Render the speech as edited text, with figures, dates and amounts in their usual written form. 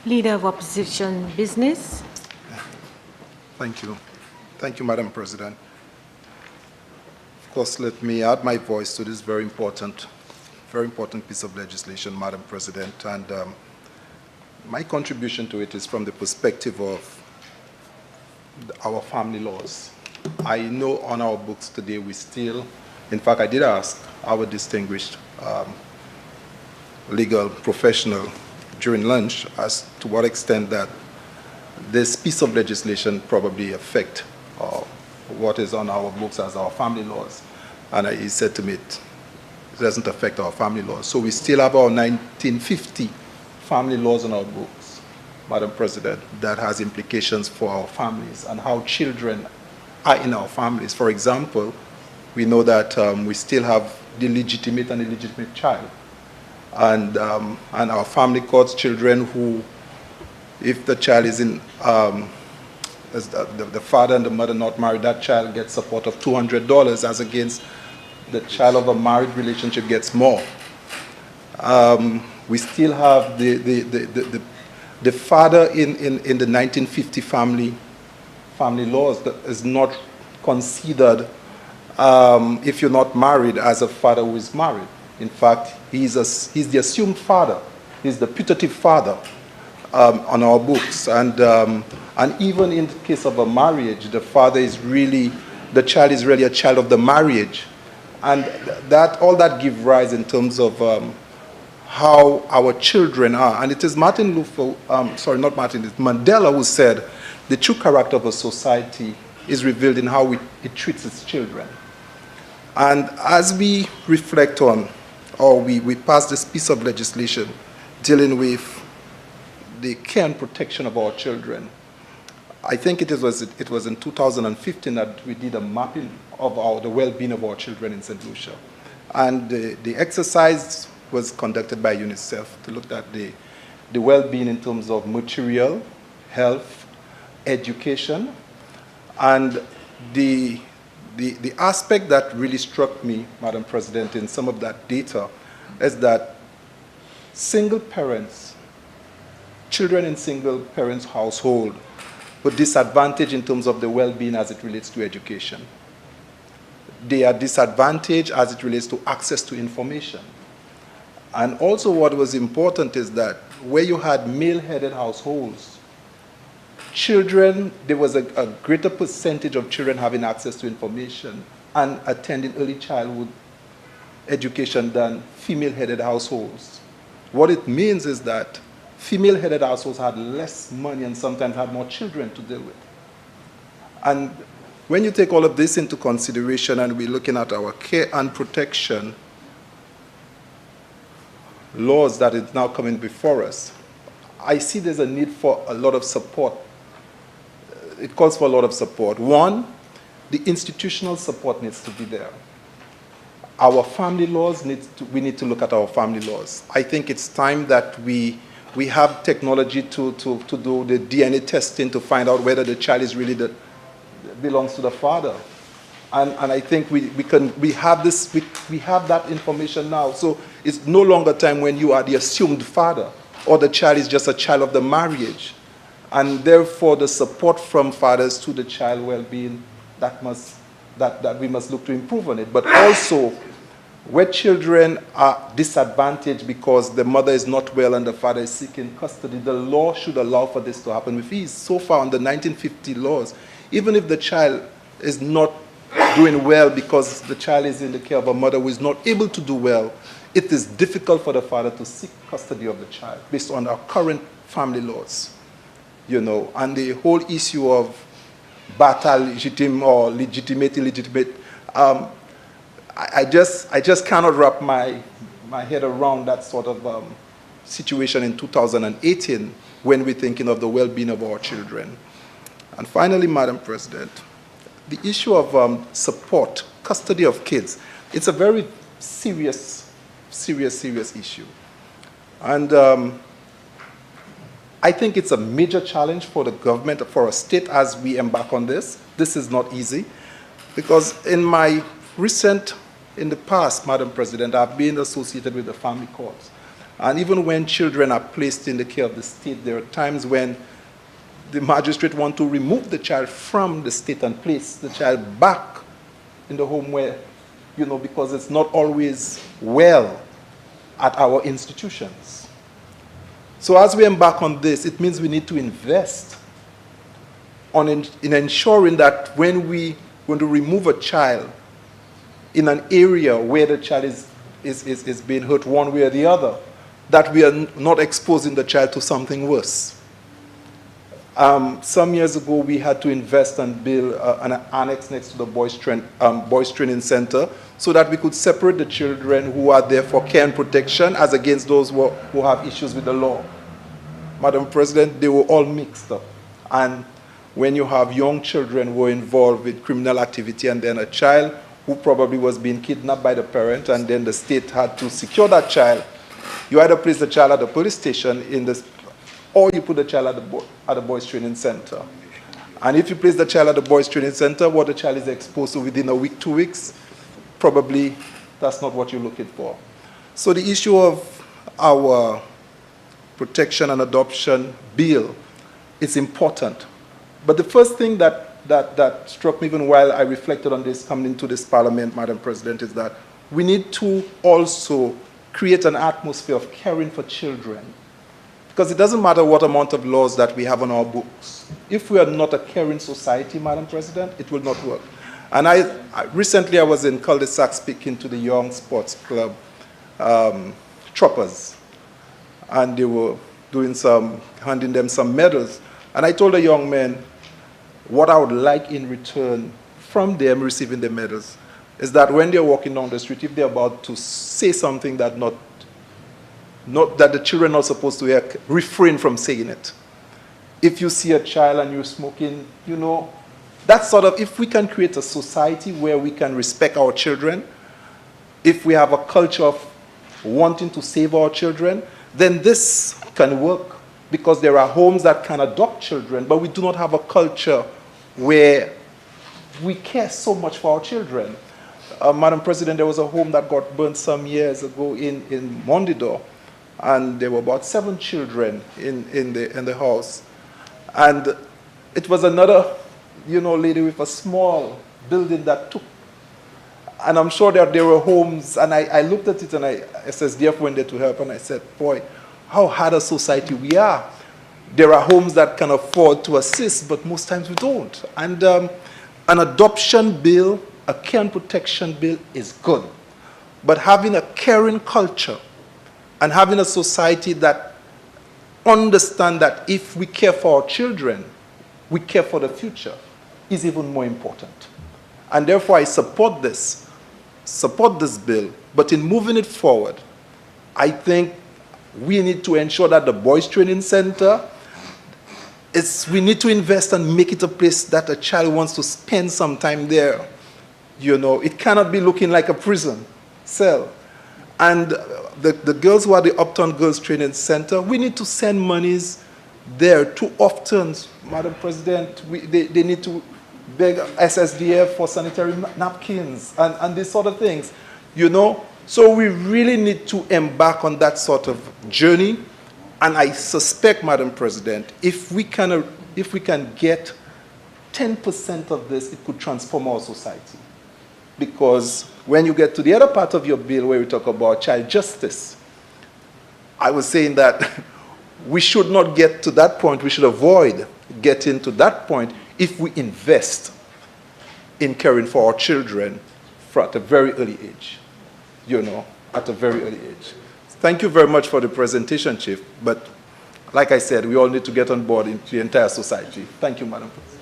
Leader of Opposition Business. Thank you. Thank you, Madam President. Of course, let me add my voice to this very important piece of legislation, Madam President. And my contribution to it is from the perspective of our family laws. I know on our books today we still, in fact, I did ask our distinguished legal professional during lunch as to what extent that this piece of legislation probably affect what is on our books as our family laws. And he said to me, it doesn't affect our family laws. So we still have our 1950 family laws on our books, Madam President, that has implications for our families and how children are in our families. For example, we know that we still have the legitimate and illegitimate child. And our family courts children who, if the child is in, as the father and the mother not married, that child gets support of $200 as against the child of a married relationship gets more. We still have the father in the 1950 family laws that is not considered, if you're not married, as a father who is married. In fact, he's the assumed father. He's the putative father on our books. And even in the case of a marriage, the child is really a child of the marriage. And all that gives rise in terms of how our children are. And it is it's Mandela who said, the true character of a society is revealed in how it treats its children. And as we reflect on, or we pass this piece of legislation dealing with the care and protection of our children, I think it was in 2015 that we did a mapping of the well-being of our children in St. Lucia. And the exercise was conducted by UNICEF to look at the well-being in terms of material, health, education. And the aspect that really struck me, Madam President, in some of that data is that single parents, children in single parents' household, were disadvantaged in terms of the well-being as it relates to education. They are disadvantaged as it relates to access to information. And also what was important is that where you had male-headed households, there was a greater percentage of children having access to information and attending early childhood education than female-headed households. What it means is that female-headed households had less money and sometimes had more children to deal with. And when you take all of this into consideration and we're looking at our care and protection laws that is now coming before us, I see there's a need for a lot of support. It calls for a lot of support. One, the institutional support needs to be there. Our family laws, we need to look at our family laws. I think it's time that we have technology to do the DNA testing to find out whether the child is really belongs to the father. And I think we have that information now. So it's no longer time when you are the assumed father or the child is just a child of the marriage. And therefore the support from fathers to the child well-being, that we must look to improve on it. But also where children are disadvantaged because the mother is not well and the father is seeking custody, the law should allow for this to happen with ease. So far under 1950 laws, even if the child is not doing well because the child is in the care of a mother who is not able to do well, it is difficult for the father to seek custody of the child based on our current family laws. And the whole issue of battle legitimate or legitimate, illegitimate, I just cannot wrap my head around that sort of situation in 2018 when we're thinking of the well-being of our children. And finally, Madam President, the issue of support, custody of kids, it's a very serious issue. And I think it's a major challenge for the government, for a state as we embark on this. This is not easy because in the past, Madam President, I've been associated with the family courts. And even when children are placed in the care of the state, there are times when the magistrate want to remove the child from the state and place the child back in the home where, because it's not always well at our institutions. So as we embark on this, it means we need to invest in ensuring that when we want to remove a child in an area where the child is being hurt one way or the other, that we are not exposing the child to something worse. Some years ago, we had to invest and build an annex next to the boys training center so that we could separate the children who are there for care and protection as against those who have issues with the law. Madam President, they were all mixed up. And when you have young children who are involved with criminal activity and then a child who probably was being kidnapped by the parent and then the state had to secure that child, you either place the child at the police station or you put the child at the boys training center. And if you place the child at the boys training center, what the child is exposed to within a week, 2 weeks, probably that's not what you're looking for. So the issue of our protection and adoption bill is important. But the first thing that struck me even while I reflected on this coming into this parliament, Madam President, is that we need to also create an atmosphere of caring for children. Because it doesn't matter what amount of laws that we have on our books. If we are not a caring society, Madam President, it will not work. And recently I was in cul-de-sac speaking to the young sports club troopers. And they were handing them some medals. And I told the young men, what I would like in return from them receiving the medals is that when they're walking down the street, if they're about to say something that that the children are not supposed to hear, refrain from saying it. If you see a child and you're smoking, that sort of, if we can create a society where we can respect our children, if we have a culture of wanting to save our children, then this can work because there are homes that can adopt children, but we do not have a culture where we care so much for our children. Madam President, there was a home that got burned some years ago in Mondidor, and there were about 7 children in the house. And it was another, lady with a small building that took. And I'm sure that there were homes, and I looked at it and I SSDF went there to help, and I said, boy, how hard a society we are. There are homes that can afford to assist, but most times we don't. And an adoption bill, a care and protection bill is good. But having a caring culture and having a society that understands that if we care for our children, we care for the future, is even more important. And therefore I support this bill, but in moving it forward, I think we need to ensure that the Boys Training Center, we need to invest and make it a place that a child wants to spend some time there. It cannot be looking like a prison cell. And the girls who are the Uptown Girls Training Center, we need to send monies there. Too often, Madam President, they need to beg SSDF for sanitary napkins and these sort of things, So we really need to embark on that sort of journey. And I suspect, Madam President, if we can get 10% of this, it could transform our society. Because when you get to the other part of your bill where we talk about child justice, I was saying that we should not get to that point. We should avoid getting to that point if we invest in caring for our children at a very early age, at a very early age. Thank you very much for the presentation, Chief. But like I said, we all need to get on board in the entire society. Thank you, Madam President.